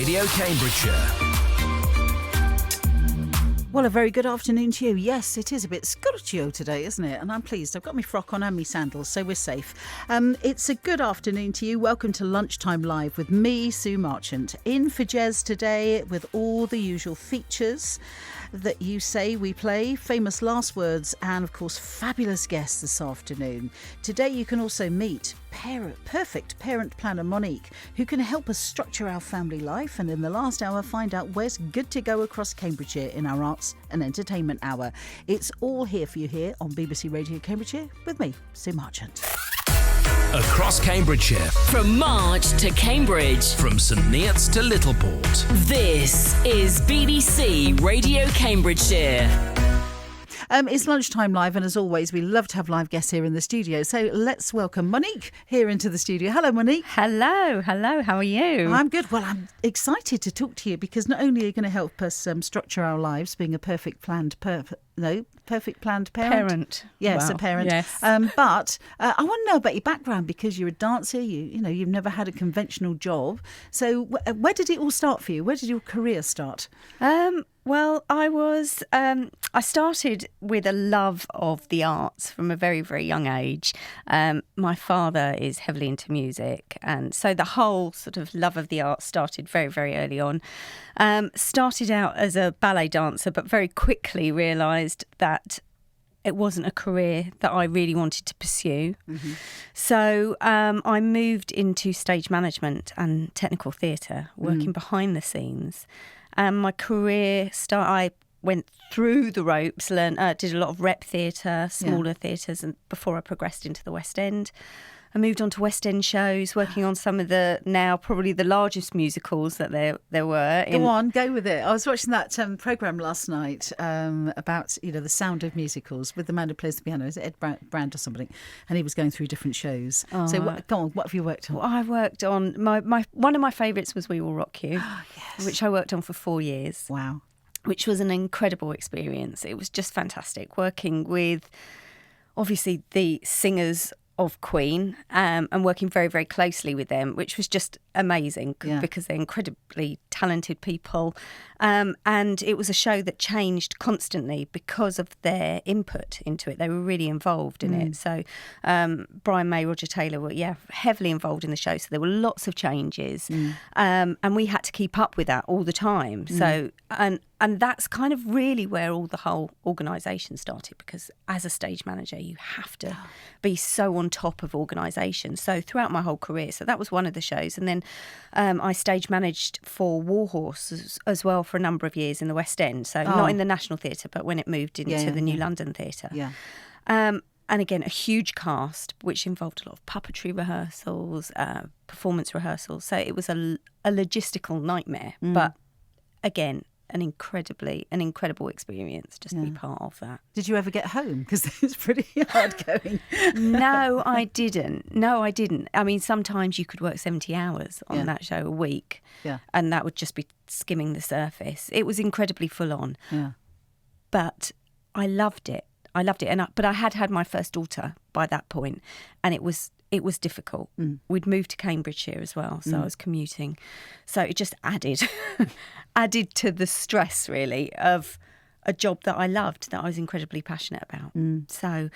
Radio Cambridgeshire. Well, a very good afternoon to you. Yes, it is a bit scorchio today, isn't it? And I'm pleased. I've got my frock on and my sandals, so we're safe. It's a good afternoon to you. Welcome to Lunchtime Live with me, Sue Marchant. In for Jez today with all the usual features that you say we play, famous last words, and of course fabulous guests this afternoon. Today you can also meet perfect parent planner Monique, who can help us structure our family life, and in the last hour find out where's good to go across Cambridgeshire in our arts and entertainment hour. It's all here for you here on BBC Radio Cambridgeshire with me, Sue Marchant. Across Cambridgeshire. From March to Cambridge. From St Neots to Littleport. This is BBC Radio Cambridgeshire. It's Lunchtime Live, and as always, we love to have live guests here in the studio. So let's welcome Monique here into the studio. Hello, Monique. Hello, how are you? I'm good. Well, I'm excited to talk to you because not only are you going to help us structure our lives, being a perfect planned parent. Yes, Wow. a parent. Yes. But I want to know about your background because you're a dancer. You've never had a conventional job. So where did it all start for you? Where did your career start? Well, I started with a love of the arts from a very, very young age. My father is heavily into music, and so the whole sort of love of the arts started very, very early on. Started out as a ballet dancer, but very quickly realised that it wasn't a career that I really wanted to pursue. Mm-hmm. So I moved into stage management and technical theatre, working behind the scenes. My career I went through the ropes, did a lot of rep theatre, smaller theatres, and before I progressed into the West End. I moved on to West End shows, working on some of the now probably the largest musicals that there were. Go with it. I was watching that programme last night about the sound of musicals with the man who plays the piano. Is it Ed Brand or somebody? And he was going through different shows. So go on, what have you worked on? Well, I worked on one of my favourites was We Will Rock You, yes. which I worked on for 4 years. Wow. Which was an incredible experience. It was just fantastic working with obviously the singers of Queen and working very, very closely with them, which was just amazing because they're incredibly talented people. And it was a show that changed constantly because of their input into it. They were really involved in it. So Brian May, Roger Taylor were heavily involved in the show. So there were lots of changes and we had to keep up with that all the time. So and that's kind of really where all the whole organisation started, because as a stage manager, you have to be so on top of organisation. So throughout my whole career, so that was one of the shows. And then I stage managed for Warhorse as well for a number of years in the West End. So not in the National Theatre, but when it moved into the New London Theatre. Yeah. And again, a huge cast, which involved a lot of puppetry rehearsals, performance rehearsals. So it was a logistical nightmare. But again, an incredible experience just to be part of that. Did you ever get home? Because it's pretty hard going. No, I didn't. I mean, sometimes you could work 70 hours on that show a week, and that would just be skimming the surface. It was incredibly full on. Yeah. But I loved it. But I had my first daughter by that point, and it was difficult. We'd moved to Cambridgeshire as well, so I was commuting. So it just added to the stress, really, of a job that I loved, that I was incredibly passionate about. So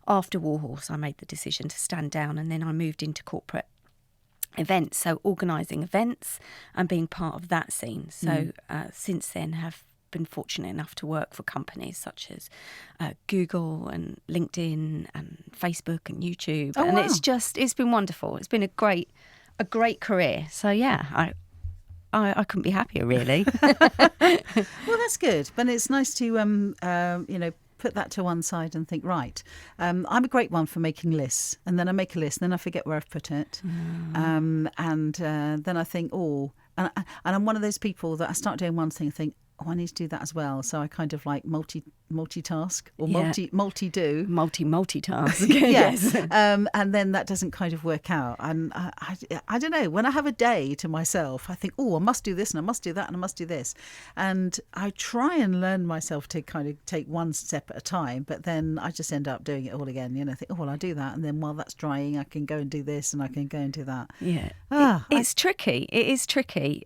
after Warhorse, I made the decision to stand down, and then I moved into corporate events, so organising events and being part of that scene. So since then have been fortunate enough to work for companies such as Google and LinkedIn and Facebook and YouTube. Oh, and wow. it's been wonderful. It's been a great career. So I couldn't be happier, really. Well, that's good. But it's nice to put that to one side and think, right, I'm a great one for making lists, and then I make a list, and then I forget where I've put it. And then I think, and I'm one of those people that I start doing one thing and think, I need to do that as well. So I kind of like multitask or Yeah. multi-do. Multitask. Yes. Yes. And then that doesn't kind of work out. And I don't know, when I have a day to myself, I think, I must do this and I must do that and I must do this. And I try and learn myself to kind of take one step at a time, but then I just end up doing it all again. Think, I'll do that. And then while that's drying, I can go and do this and I can go and do that. Yeah. It's tricky. It is tricky.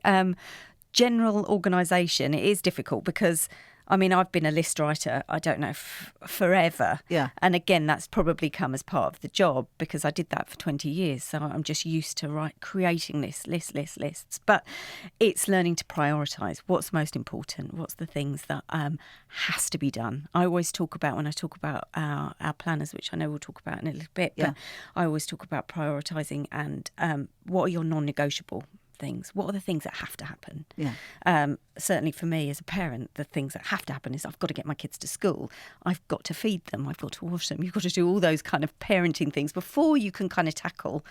General organisation, it is difficult because, I mean, I've been a list writer, I don't know, forever. Yeah. And again, that's probably come as part of the job because I did that for 20 years. So I'm just used to creating lists. But it's learning to prioritise what's most important, what's the things that has to be done. I always talk about, when I talk about our planners, which I know we'll talk about in a little bit, but I always talk about prioritising and what are your non-negotiable things. What are the things that have to happen? Certainly for me as a parent, the things that have to happen is I've got to get my kids to school, I've got to feed them, I've got to wash them. You've got to do all those kind of parenting things before you can kind of tackle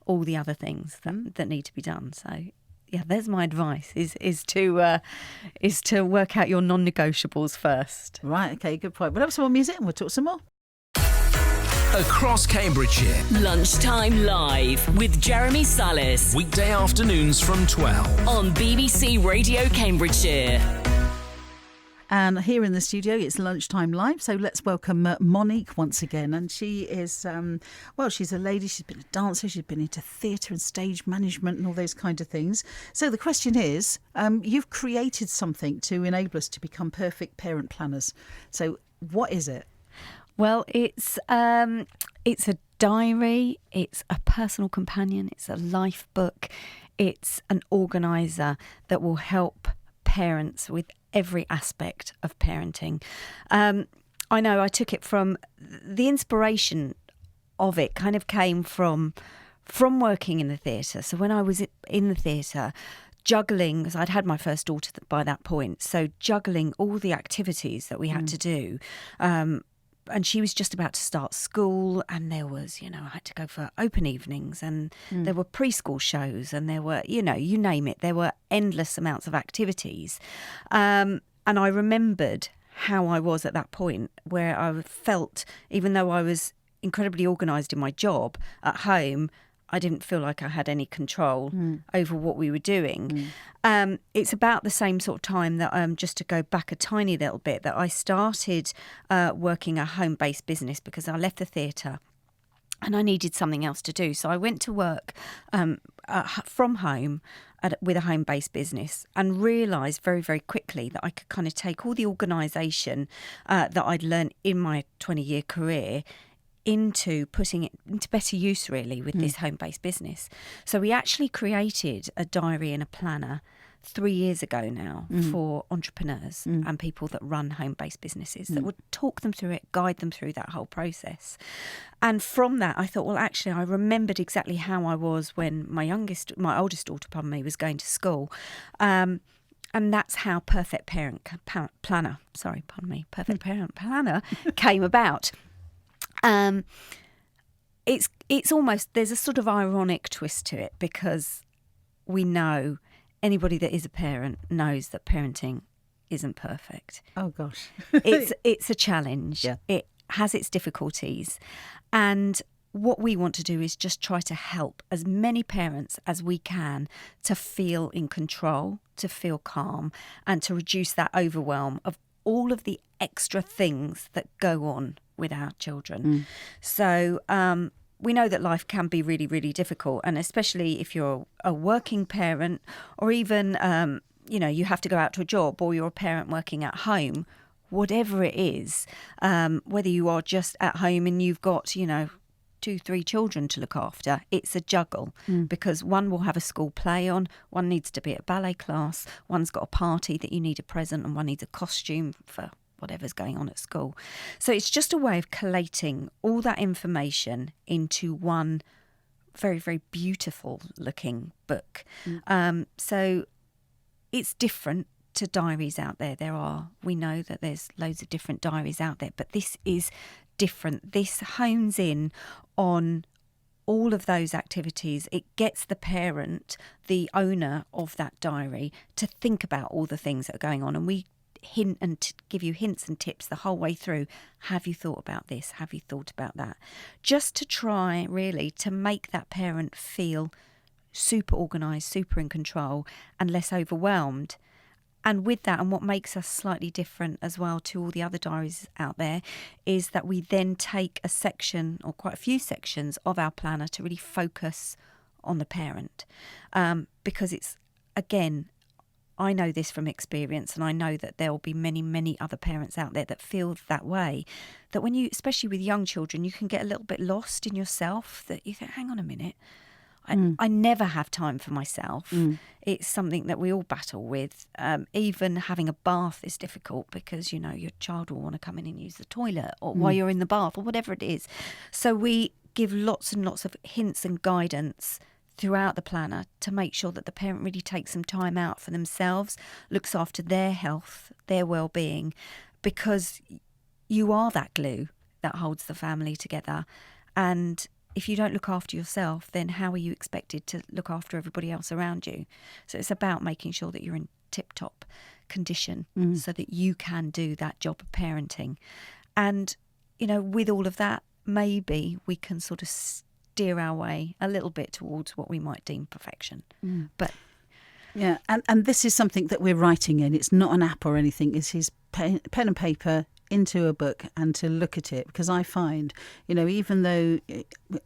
all the other things that need to be done. So yeah, there's my advice: is to work out your non-negotiables first. Right. Okay. Good point. We'll have some more music and we'll talk some more. Across Cambridgeshire. Lunchtime Live with Jeremy Salis Weekday afternoons from 12. on BBC Radio Cambridgeshire. And here in the studio, it's Lunchtime Live. So let's welcome Monique once again. And she is, she's a lady. She's been a dancer. She's been into theatre and stage management and all those kind of things. So the question is, you've created something to enable us to become perfect parent planners. So what is it? Well, it's a diary, it's a personal companion, it's a life book, it's an organiser that will help parents with every aspect of parenting. I know I took it from, the inspiration of it kind of came from working in the theatre. So when I was in the theatre, juggling, because I'd had my first daughter by that point, so juggling all the activities that we had to do, and she was just about to start school, and there was, I had to go for open evenings, and there were preschool shows, and there were, you name it, there were endless amounts of activities. And I remembered how I was at that point, where I felt, even though I was incredibly organised in my job at home, I didn't feel like I had any control over what we were doing. It's about the same sort of time that, just to go back a tiny little bit, that I started working a home-based business because I left the theatre and I needed something else to do. So I went to work from home with a home-based business and realised very, very quickly that I could kind of take all the organisation that I'd learned in my 20-year career into putting it into better use, really, with this home-based business. So we actually created a diary and a planner 3 years ago now for entrepreneurs and people that run home-based businesses that would talk them through it, guide them through that whole process. And from that, I thought, well, actually, I remembered exactly how I was when my oldest daughter, was going to school. And that's how Perfect Parent Planner came about. It's almost, there's a sort of ironic twist to it, because we know, anybody that is a parent knows that parenting isn't perfect. Oh gosh. It's a challenge. Yeah. It has its difficulties, and what we want to do is just try to help as many parents as we can to feel in control, to feel calm, and to reduce that overwhelm of all of the extra things that go on with our children. So we know that life can be really, really difficult, and especially if you're a working parent, or even you have to go out to a job, or you're a parent working at home, whatever it is, whether you are just at home and you've got 2-3 children to look after, it's a juggle, because one will have a school play on, one needs to be at a ballet class, one's got a party that you need a present, and one needs a costume for whatever's going on at school. So it's just a way of collating all that information into one very, very beautiful looking book. So it's different to diaries out there. We know that there's loads of different diaries out there, but this is different. This hones in on all of those activities. It gets the parent, the owner of that diary, to think about all the things that are going on. And we hint and give you hints and tips the whole way through. Have you thought about this? Have you thought about that? Just to try really to make that parent feel super organised, super in control and less overwhelmed. And with that, and what makes us slightly different as well to all the other diaries out there, is that we then take a section or quite a few sections of our planner to really focus on the parent. Because it's, again, I know this from experience, and I know that there will be many, many other parents out there that feel that way, that when you, especially with young children, you can get a little bit lost in yourself, that you think, hang on a minute, I never have time for myself. It's something that we all battle with. Even having a bath is difficult because, your child will want to come in and use the toilet or while you're in the bath or whatever it is. So we give lots and lots of hints and guidance throughout the planner to make sure that the parent really takes some time out for themselves, looks after their health, their well-being, because you are that glue that holds the family together. And if you don't look after yourself, then how are you expected to look after everybody else around you? So it's about making sure that you're in tip-top condition so that you can do that job of parenting. And, with all of that, maybe we can sort of steer our way a little bit towards what we might deem perfection. But yeah, and this is something that we're writing in. It's not an app or anything. It's his pen and paper into a book and to look at it, because I find, even though,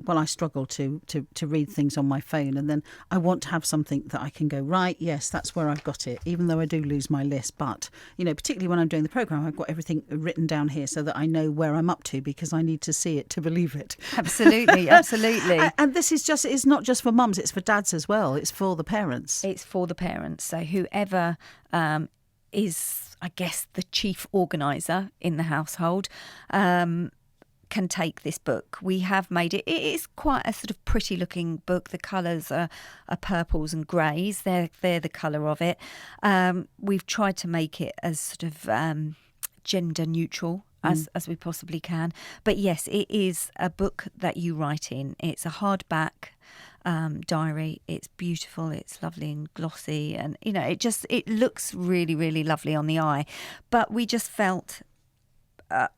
I struggle to read things on my phone, and then I want to have something that I can go, right, yes, that's where I've got it, even though I do lose my list. But, particularly when I'm doing the programme, I've got everything written down here so that I know where I'm up to, because I need to see it to believe it. Absolutely, absolutely. And this is it's not just for mums, it's for dads as well. It's for the parents. It's for the parents. So whoever is, I guess, the chief organiser in the household can take this book. We have made it. It is quite a sort of pretty looking book. The colours are purples and greys. They're the colour of it. We've tried to make it as sort of gender neutral as we possibly can. But yes, it is a book that you write in. It's a hardback diary. It's beautiful, it's lovely and glossy, and it looks really, really lovely on the eye. But we just felt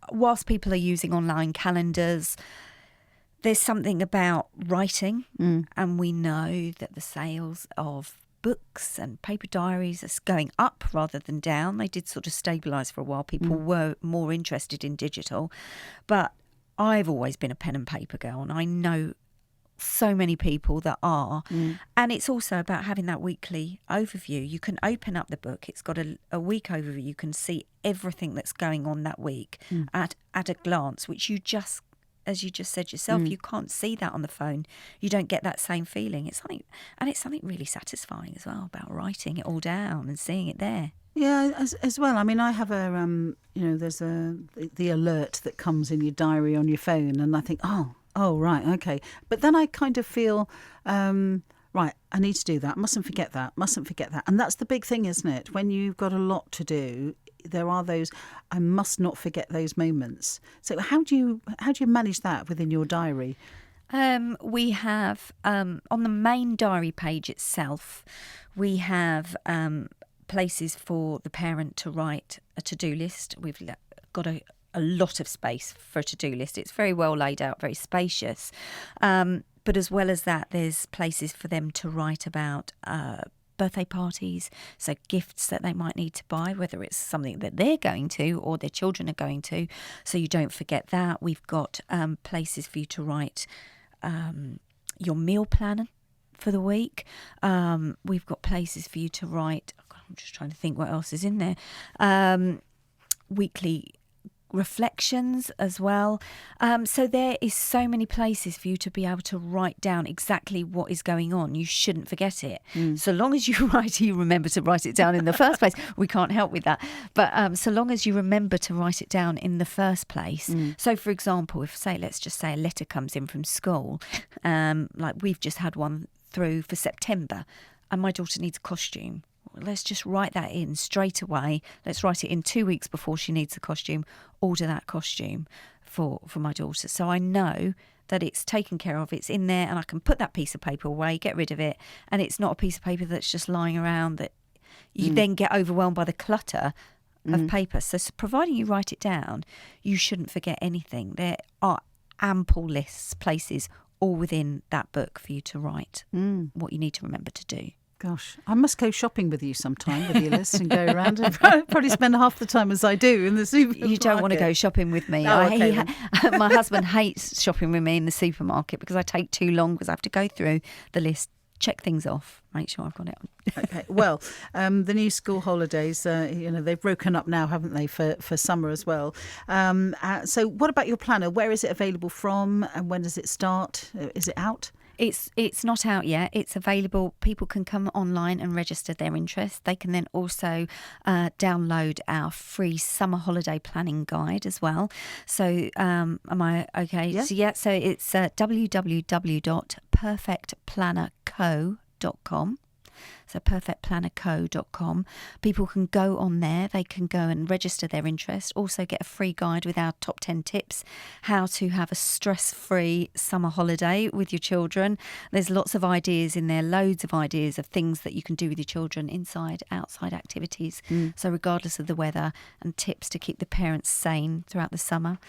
whilst people are using online calendars, there's something about writing, and we know that the sales of books and paper diaries is going up rather than down. They did sort of stabilise for a while. People were more interested in digital, but I've always been a pen and paper girl, and I know so many people that are. And it's also about having that weekly overview. You can open up the book, it's got a week overview. You can see everything that's going on that week at a glance, which you just, as you just said yourself, you can't see that on the phone. You don't get that same feeling. It's something really satisfying as well about writing it all down and seeing it there. Yeah, as well. I mean, I have a there's the alert that comes in your diary on your phone, and I think, oh, right, okay. But then I kind of feel, right, I need to do that. Mustn't forget that. And that's the big thing, isn't it? When you've got a lot to do, there are those, I must not forget those moments. So how do you manage that within your diary? We have, on the main diary page itself, we have places for the parent to write a to-do list. We've got a lot of space for a to-do list. It's very well laid out, very spacious. But as well as that, there's places for them to write about birthday parties, so gifts that they might need to buy, whether it's something that they're going to or their children are going to, so you don't forget that. We've got places for you to write your meal plan for the week. We've got places for you to write, I'm just trying to think what else is in there, weekly reflections as well. So there is so many places for you to be able to write down exactly what is going on. You shouldn't forget it. So long as you remember to write it down in the first place. We can't help with that. But so long as you remember to write it down in the first place. So for example, let's just say a letter comes in from school, like we've just had one through for September, and my daughter needs a costume. Let's just write that in straight away. Let's write it in 2 weeks before she needs the costume. Order that costume for my daughter. So I know that it's taken care of. It's in there, and I can put that piece of paper away, get rid of it. And it's not a piece of paper that's just lying around that you then get overwhelmed by the clutter of paper. So providing you write it down, you shouldn't forget anything. There are ample lists, places all within that book for you to write what you need to remember to do. Gosh, I must go shopping with you sometime with your list and go around and probably spend half the time as I do in the supermarket. You don't want to go shopping with me. Oh, okay, my husband hates shopping with me in the supermarket because I take too long because I have to go through the list, check things off, make sure I've got it on. Okay. Well, the new school holidays, they've broken up now, haven't they, for summer as well. So what about your planner? Where is it available from and when does it start? Is it out? It's not out yet. It's available. People can come online and register their interest. They can then also download our free summer holiday planning guide as well. So am I okay? Yeah. So it's www.perfectplannerco.com. So perfectplannerco.com. People can go on there. They can go and register their interest. Also get a free guide with our top 10 tips how to have a stress-free summer holiday with your children. There's lots of ideas in there, loads of ideas of things that you can do with your children, inside, outside activities. So regardless of the weather, and tips to keep the parents sane throughout the summer.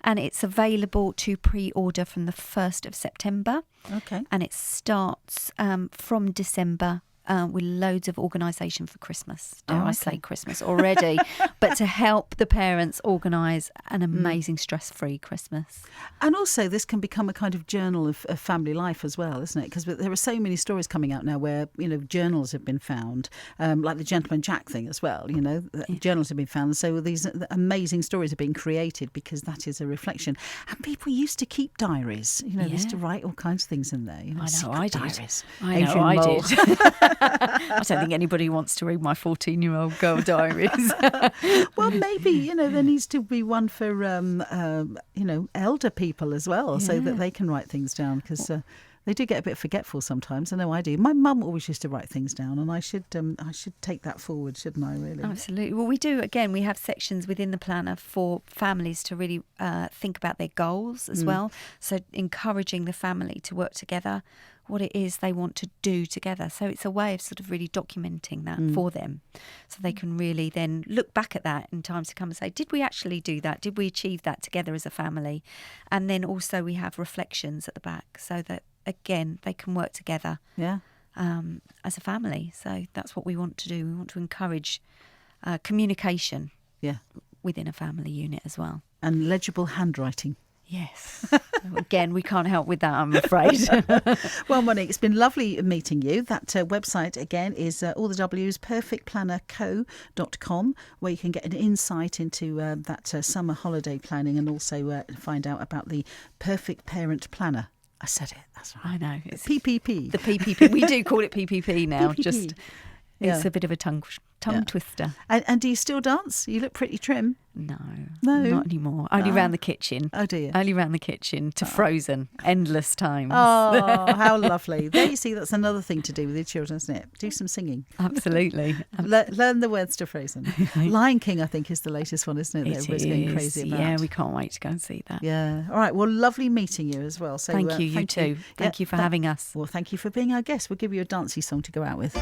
And it's available to pre-order from the 1st of September. Okay. And it starts from December with loads of organisation for Christmas. Dare I say Christmas already? But to help the parents organise an amazing stress-free Christmas. And also this can become a kind of journal of family life as well, isn't it? Because there are so many stories coming out now where, journals have been found, like the Gentleman Jack thing as well, journals have been found. So these amazing stories are being created because that is a reflection. And people used to keep diaries, they used to write all kinds of things in there. I did. Diaries. I did. I don't think anybody wants to read my 14-year-old girl diaries. Well, maybe, there needs to be one for, elder people as well, so that they can write things down because they do get a bit forgetful sometimes. I know I do. My mum always used to write things down and I should take that forward, shouldn't I, really? Absolutely. Well, we do. Again, we have sections within the planner for families to really think about their goals as well. So encouraging the family to work together, what it is they want to do together. So it's a way of sort of really documenting that for them. So they can really then look back at that in times to come and say, did we actually do that? Did we achieve that together as a family? And then also we have reflections at the back so that, again, they can work together as a family. So that's what we want to do. We want to encourage communication within a family unit as well. And legible handwriting. Yes. Again, we can't help with that, I'm afraid. Well, Monique, it's been lovely meeting you. That website, again, is all the W's, perfectplannerco.com, where you can get an insight into that summer holiday planning and also find out about the Perfect Parent Planner. I said it, that's right. I know. It's PPP. The PPP. We do call it PPP now. PPP. It's a bit of a tongue twister. And do you still dance? You look pretty trim. No, No? not anymore. Only round the kitchen. Oh, dear. Only round the kitchen to Frozen, endless times. Oh, how lovely. There you see, that's another thing to do with your children, isn't it? Do some singing. Absolutely. Learn the words to Frozen. Lion King, I think, is the latest one, isn't it? That everybody's going crazy about. Yeah, we can't wait to go and see that. Yeah. All right. Well, lovely meeting you as well. So thank you, you too. Thank you for having us. Well, thank you for being our guest. We'll give you a dancey song to go out with.